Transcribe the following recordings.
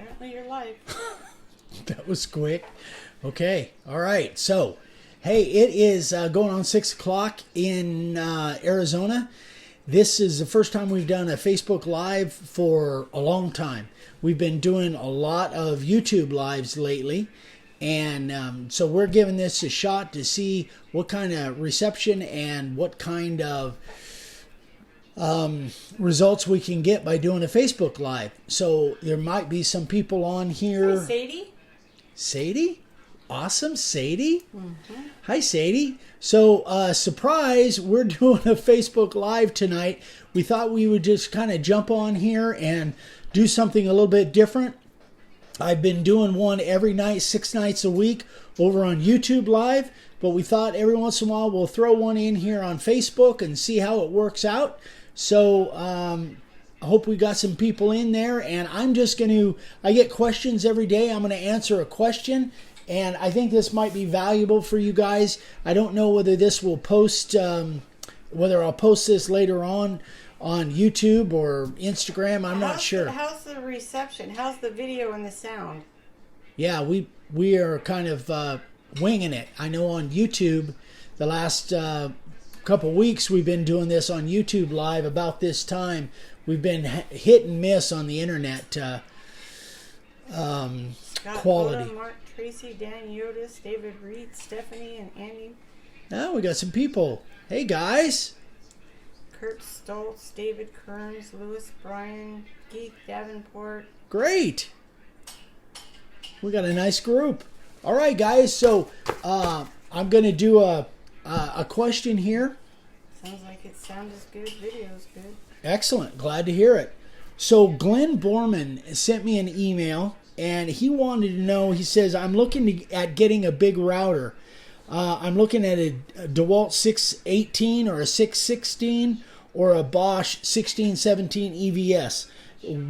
Apparently you're live. That was quick. Okay. All right. So, hey, it is going on 6 o'clock in Arizona. This is the first time we've done a Facebook Live for a long time. We've been doing a lot of YouTube Lives lately. And so we're giving this a shot to see what kind of reception and what kind of results we can get by doing a Facebook Live. So there might be some people on here. Hi, Sadie. Sadie? Awesome, Sadie. Mm-hmm. Hi, Sadie. So, surprise, we're doing a Facebook Live tonight. We thought we would just kind of jump on here and do something a little bit different. I've been doing one every night, 6 nights a week over on YouTube Live, but we thought every once in a while we'll throw one in here on Facebook and see how it works out. So, I hope we got some people in there, and I get questions every day. I'm going to answer a question, and I think this might be valuable for you guys. I don't know whether this will post, whether I'll post this later on YouTube or Instagram. I'm not sure. How's the reception? How's the video and the sound? Yeah, we are kind of winging it. I know on YouTube, the last couple weeks we've been doing this on YouTube Live about this time. We've been hit and miss on the internet Scott, quality. Boda, Mark, Tracy, Dan Yotis, David Reed, Stephanie, and Andy. Oh, we got some people. Hey, guys. Kurt Stoltz, David Kearns, Lewis Bryan, Keith Davenport. Great. We got a nice group. All right, guys. So I'm going to do a question here. Sounds like it sounds good. Video's good. Excellent. Glad to hear it. So Glenn Borman sent me an email, and he wanted to know, he says, I'm looking at getting a big router. I'm looking at a DeWalt 618 or a 616 or a Bosch 1617 EVS.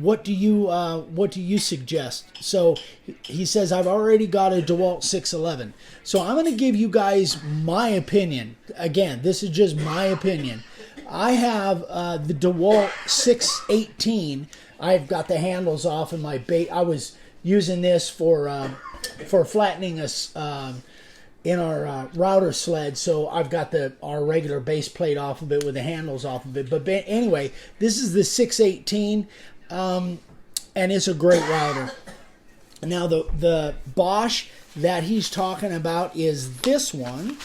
What do you suggest? So he says, I've already got a DeWalt 611. So I'm going to give you guys my opinion. Again, this is just my opinion. I have the DeWalt 618. I've got the handles off in my bait. I was using this for flattening us in our router sled, so I've got our regular base plate off of it with the handles off of it. But anyway, this is the 618, and it's a great router. Now the Bosch that he's talking about is this one.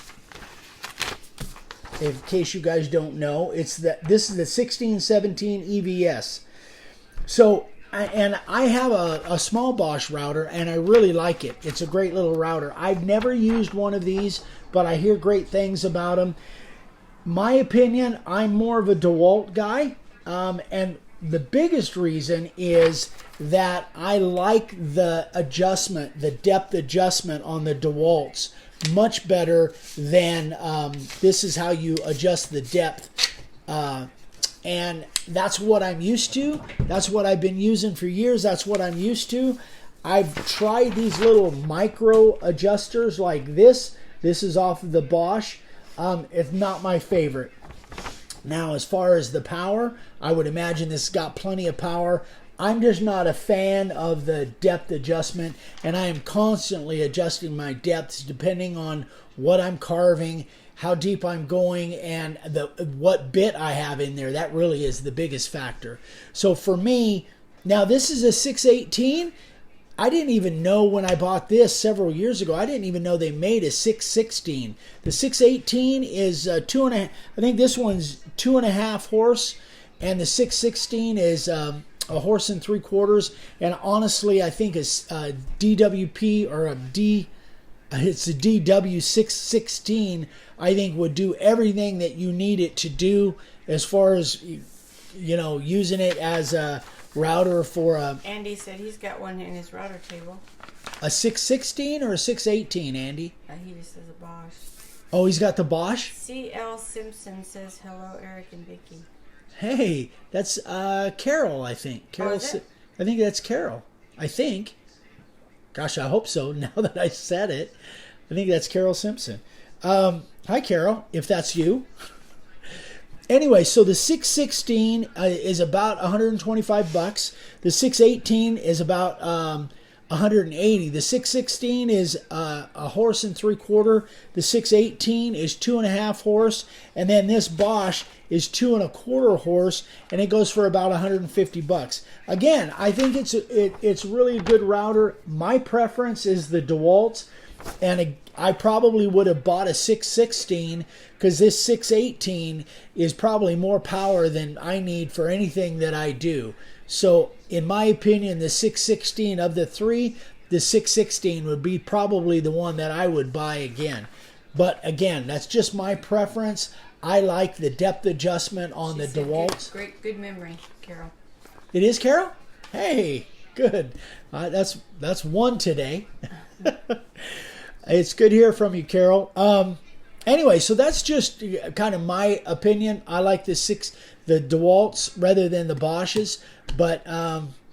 In case you guys don't know, this is the 1617 EVS. So, and I have a small Bosch router, and I really like it. It's a great little router. I've never used one of these, but I hear great things about them. My opinion, I'm more of a DeWalt guy, and the biggest reason is that I like the adjustment, the depth adjustment on the DeWalts much better than this is how you adjust the depth. And that's what I'm used to. That's what I've been using for years. That's what I'm used to. I've tried these little micro adjusters like this. This is off of the Bosch. It's not my favorite. Now, as far as the power, I would imagine this has got plenty of power. I'm just not a fan of the depth adjustment, and I am constantly adjusting my depths depending on what I'm carving, how deep I'm going, and what bit I have in there. That really is the biggest factor. So for me, now this is a 618. I didn't even know when I bought this several years ago. I didn't even know they made a 616. The 618 is 2.5. I think this one's 2.5 horse, and the 616 is a horse and 3/4. And honestly, I think it's DWP or it's a DW616. I think would do everything that you need it to do as far as using it as a router for Andy said he's got one in his router table. A 616 or a 618, Andy? He just says a Bosch. Oh, he's got the Bosch? C.L. Simpson says hello, Eric and Vicky. Hey, that's Carol, I think. Carol, is it? I think that's Carol. I think. Gosh, I hope so, now that I said it. I think that's Carol Simpson. Hi, Carol, if that's you. anyway, so the 616 is about $125. The 618 is about 180. The 616 is a horse and 3/4. The 618 is 2.5 horse, and then this Bosch is 2.25 horse, and it goes for about $150. Again, I think it's really a good router. My preference is the DeWalt, and I probably would have bought a 616 because this 618 is probably more power than I need for anything that I do. So, in my opinion, the 616 of the three, the 616 would be probably the one that I would buy again. But again, that's just my preference. I like the depth adjustment on the DeWalt. Good memory, Carol. It is, Carol? Hey, good. That's one today. It's good to hear from you, Carol. Anyway, so that's just kind of my opinion. I like the DeWalts rather than the Bosches, but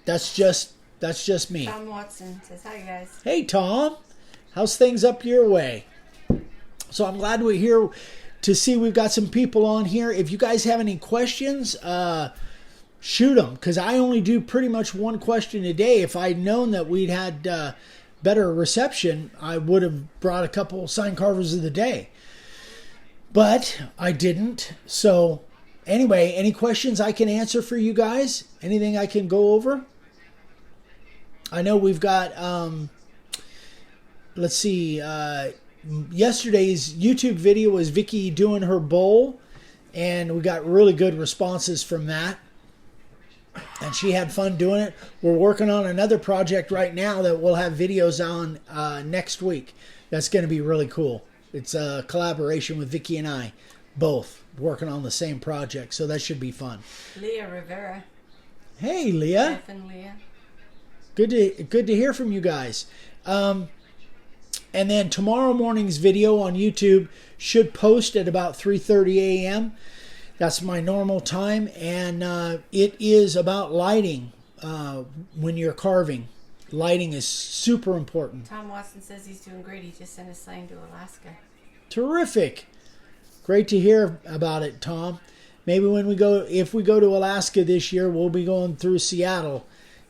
that's just me. Tom Watson says, hi, guys. Hey, Tom. How's things up your way? So I'm glad we're here to see we've got some people on here. If you guys have any questions, shoot them, because I only do pretty much one question a day. If I'd known that we'd had better reception, I would have brought a couple sign carvers of the day. But I didn't. So anyway, any questions I can answer for you guys? Anything I can go over? I know we've got, let's see, yesterday's YouTube video was Vicky doing her bowl, and we got really good responses from that. And she had fun doing it. We're working on another project right now that we'll have videos on next week. That's going to be really cool. It's a collaboration with Vicky and I, both working on the same project. So that should be fun. Leah Rivera. Hey, Leah. Jeff and Leah. Good to hear from you guys. And then tomorrow morning's video on YouTube should post at about 3:30 a.m. That's my normal time, and it is about lighting when you're carving. Lighting is super important. Tom Watson says he's doing great. He just sent a sign to Alaska. Terrific. Great to hear about it, Tom. Maybe if we go to Alaska this year, we'll be going through Seattle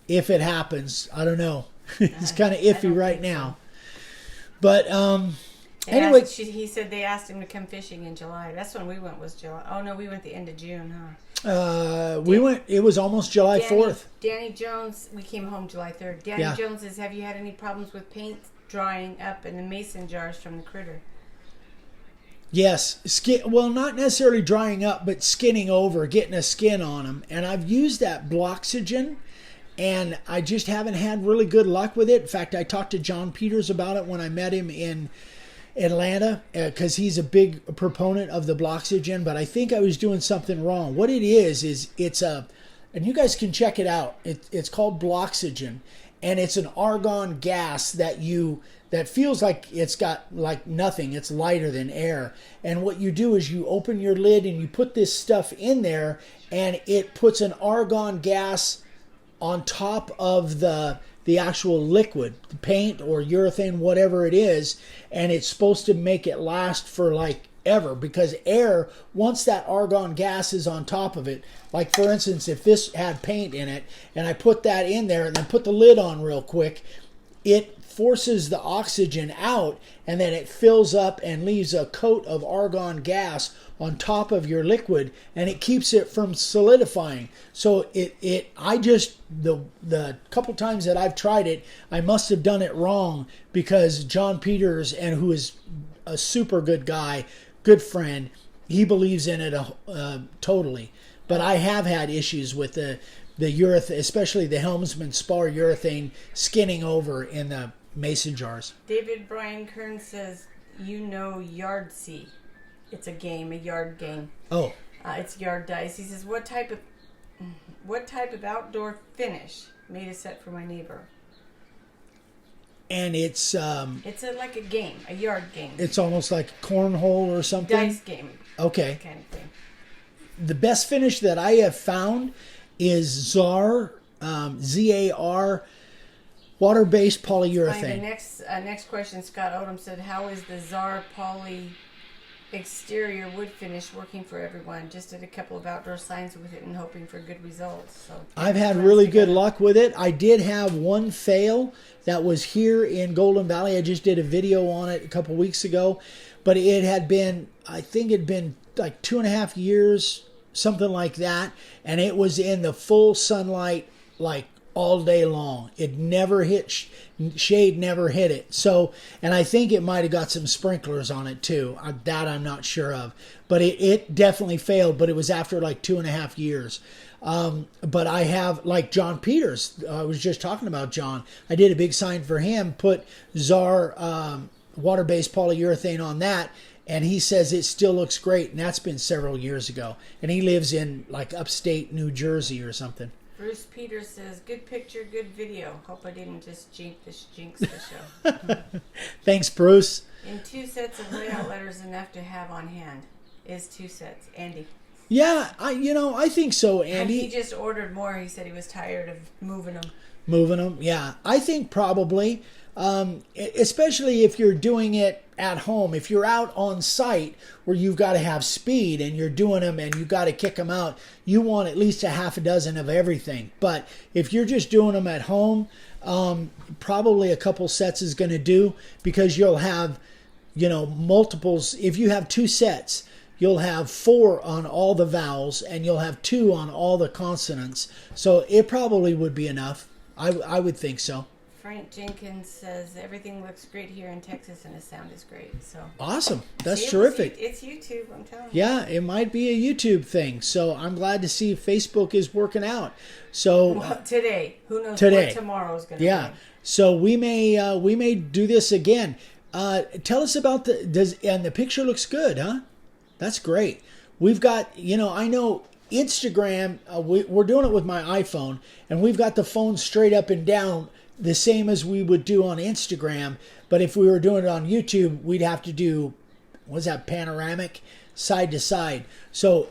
if it happens. I don't know. It's kind of iffy right now. But anyway, he said they asked him to come fishing in July. That's when we went, was July. Oh no, we went the end of June, huh? We went. It was almost July 4th. Danny Jones. We came home July 3rd. Danny Jones says, "Have you had any problems with paint drying up in the mason jars from the critter?" Yes, well, not necessarily drying up, but skinning over, getting a skin on them. And I've used that Bloxygen, and I just haven't had really good luck with it. In fact, I talked to John Peters about it when I met him in Atlanta, because he's a big proponent of the Bloxygen, but I think I was doing something wrong. What it is it's and you guys can check it out. It's called Bloxygen, and it's an argon gas that feels like it's got like nothing. It's lighter than air. And what you do is you open your lid and you put this stuff in there, and it puts an argon gas on top of the actual liquid, the paint or urethane, whatever it is, and it's supposed to make it last for like ever, because air, once that argon gas is on top of it, like for instance, if this had paint in it and I put that in there and then put the lid on real quick, it forces the oxygen out, and then it fills up and leaves a coat of argon gas on top of your liquid, and it keeps it from solidifying. So the couple times that I've tried it, I must have done it wrong, because John Peters, and who is a super good guy, good friend, he believes in it totally. But I have had issues with the urethane, especially the Helmsman Spar urethane skinning over in the mason jars. David Brian Kern says, Yahtzee. It's a yard game. Oh. It's yard dice. He says, what type of outdoor finish made a set for my neighbor? And it's like a game, a yard game. It's almost like cornhole or something. Dice game. Okay. Kind of thing. The best finish that I have found is ZAR, ZAR, water-based polyurethane. The next question, Scott Odom said, how is the ZAR polyurethane exterior wood finish working for everyone. Just did a couple of outdoor signs with it and hoping for good results. So I've had really good luck with it. I did have one fail that was here in Golden Valley. I just did a video on it a couple weeks ago, but it had been, I think it'd been like 2.5 years, something like that, and it was in the full sunlight like all day long. It never hit shade, never hit it. So, and I think it might have got some sprinklers on it too. That I'm not sure of, but it definitely failed. But it was after like 2.5 years. But I have, like John Peters, I was just talking about John. I did a big sign for him, put Czar water-based polyurethane on that, and he says it still looks great. And that's been several years ago. And he lives in like upstate New Jersey or something. Bruce Peters says, good picture, good video. Hope I didn't just jinx the show. Thanks, Bruce. And 2 sets of layout letters enough to have on hand. Is 2 sets. Andy. Yeah, I think so, Andy. He just ordered more. He said he was tired of moving them. Yeah. I think probably, especially if you're doing it at home. If you're out on site where you've got to have speed and you're doing them and you got to kick them out, you want at least a half a dozen of everything. But if you're just doing them at home, probably a couple sets is going to do, because you'll have, multiples. If you have 2 sets, you'll have 4 on all the vowels and you'll have 2 on all the consonants. So it probably would be enough. I would think so. Frank Jenkins says everything looks great here in Texas and the sound is great. So awesome. That's terrific. It's YouTube, I'm telling you. Yeah, it might be a YouTube thing. So I'm glad to see Facebook is working out. So today, who knows what tomorrow's going to be. Yeah. So we may do this again. Tell us about and the picture looks good, huh? That's great. We've got, I know Instagram, we're doing it with my iPhone, and we've got the phone straight up and down, the same as we would do on Instagram. But if we were doing it on YouTube, we'd have to do, what's that, panoramic, side to side. So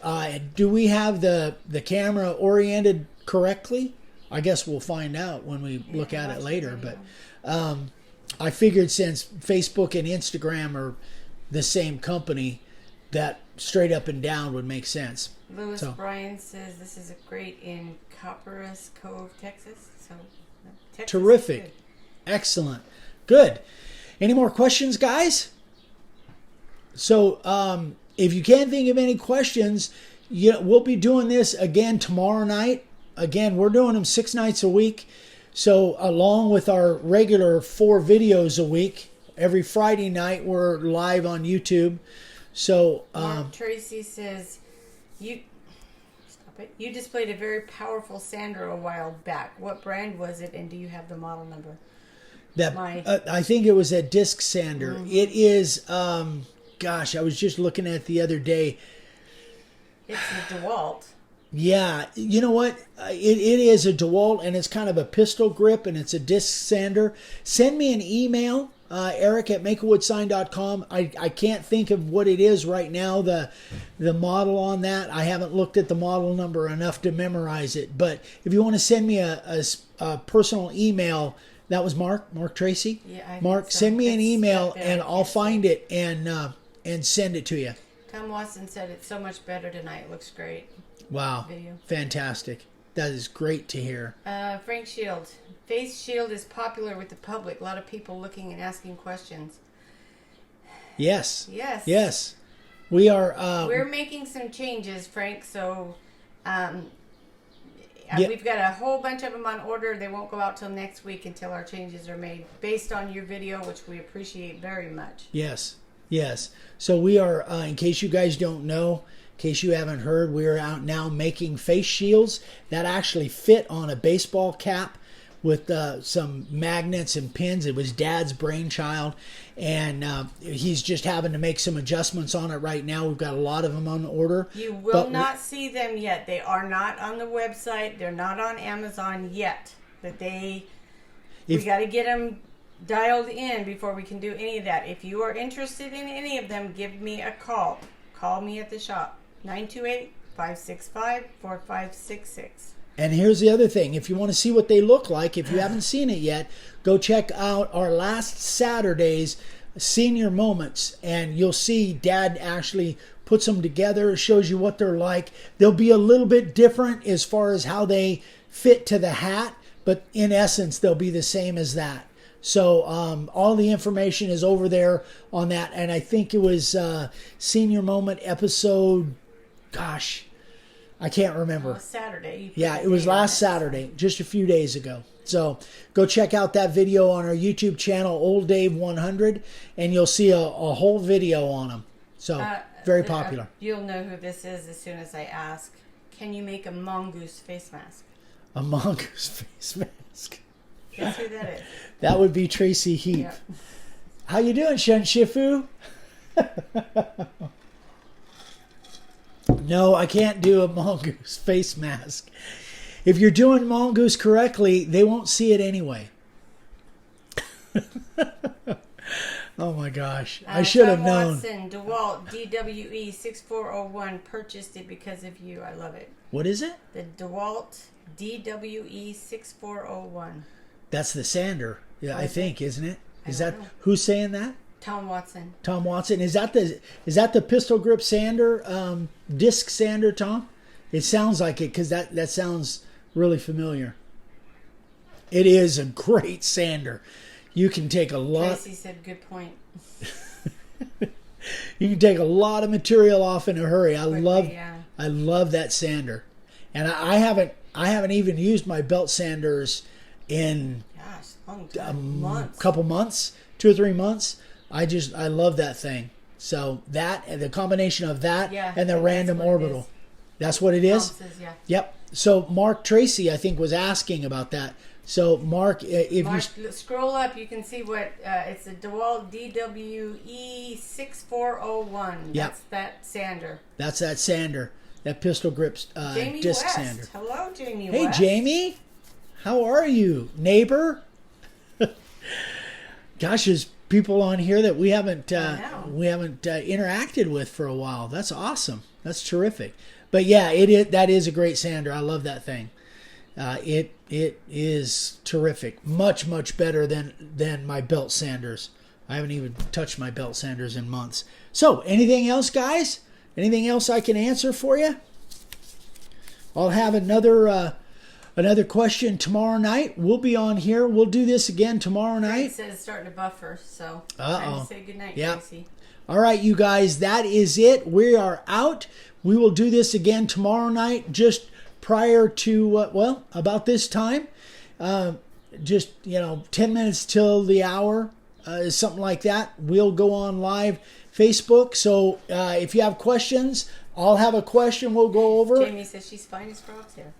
do we have the camera oriented correctly? I guess we'll find out when we look at it later. But I figured since Facebook and Instagram are the same company, that straight up and down would make sense. Lewis Bryan says this is great in Copperas Cove, Texas. So Texas. Terrific. Excellent. Good. Any more questions, guys? So if you can't think of any questions, we'll be doing this again tomorrow night. Again, we're doing them 6 nights a week. So along with our regular 4 videos a week, every Friday night we're live on YouTube. So Mark Tracy says, you displayed a very powerful sander a while back. What brand was it, and do you have the model number? I think it was a disc sander. Mm-hmm. It is, I was just looking at it the other day. It's a DeWalt. Yeah, you know what? It is a DeWalt, and it's kind of a pistol grip, and it's a disc sander. Send me an email, Eric at makeawoodsign.com. I can't think of what it is right now, the model on that. I haven't looked at the model number enough to memorize it. But if you want to send me a personal email, that was Mark Tracy? Yeah, Mark, so. send me an email, and I'll find it and send it to you. Tom Watson said it's so much better tonight. It looks great. Wow. Video. Fantastic. That is great to hear. Frank Shield. Face Shield is popular with the public. A lot of people looking and asking questions. Yes. Yes. We are... We're making some changes, Frank, so Yeah. we've got a whole bunch of them on order. They won't go out till next week until our changes are made based on your video, which we appreciate very much. Yes. So we are, in case you guys don't know, in case you haven't heard, we're out now making face shields that actually fit on a baseball cap with some magnets and pins. It was Dad's brainchild, and he's just having to make some adjustments on it right now. We've got a lot of them on order. You will not see them yet. They are not on the website. They're not on Amazon yet. But we got to get them dialed in before we can do any of that. If you are interested in any of them, give me a call. Call me at the shop, 928-565-4566. And here's the other thing. If you want to see what they look like, if you haven't seen it yet, go check out our last Saturday's senior moments, and you'll see Dad actually puts them together, shows you what they're like. They'll be a little bit different as far as how they fit to the hat, but in essence, they'll be the same as that. So all the information is over there on that, and I think it was Senior Moment episode, gosh, I can't remember. Saturday. Yeah, it was last Saturday, just a few days ago. So go check out that video on our YouTube channel, Old Dave 100, and you'll see a whole video on them. So very popular. You'll know who this is as soon as I ask. Can you make a mongoose face mask? A mongoose face mask. Guess who that is? That would be Tracy Heap. Yep. How you doing, Shun Shifu? No, I can't do a mongoose face mask. If you're doing mongoose correctly, they won't see it anyway. Oh my gosh. I should have known. Watson, DeWalt DWE 6401 purchased it because of you. I love it. What is it? The DeWalt DWE 6401. That's the sander. Yeah, I think, isn't it? Is that know. who's saying that? Tom Watson. Tom Watson. Is that the pistol grip sander, disc sander, Tom? It sounds like it because that sounds really familiar. It is a great sander. You can take a lot. Tracy said, "Good point." You can take a lot of material off in a hurry. I Yeah. love that sander, and I haven't even used my belt sanders in Gosh, long time. Months. couple months, 2 or 3 months. I love that thing. So that, the combination of that and the random orbital. That's what it is? Tom says, yeah. Yep. So Mark Tracy, I think, was asking about that. So Mark, if you scroll up, you can see what it's a DeWalt DWE 6401. Yep. That's that sander. That's that sander, that pistol grip Jamie disc West. sander. Hello, Jamie Hey, West. Jamie. How are you, neighbor? Gosh, there's people on here that we haven't interacted with for a while. That's awesome. That's terrific. But yeah, that is a great sander. I love that thing. It is terrific. Much better than my belt sanders. I haven't even touched my belt sanders in months. So, anything else, guys? Anything else I can answer for you? I'll have another question tomorrow night. We'll be on here. We'll do this again tomorrow night. It says it's starting to buffer, so Uh-oh. time to say goodnight, Yep. Tracy. All right, you guys, that is it. We are out. We will do this again tomorrow night, just prior to, about this time. Just, 10 minutes till the hour, something like that. We'll go on live Facebook. So if you have questions, I'll have a question we'll go over. Jamie says she's fine as frogs here.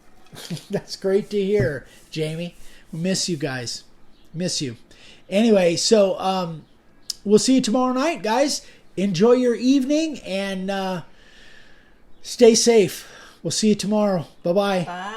That's great to hear, Jamie. We miss you guys. Miss you. Anyway, so we'll see you tomorrow night, guys. Enjoy your evening and stay safe. We'll see you tomorrow. Bye-bye. Bye.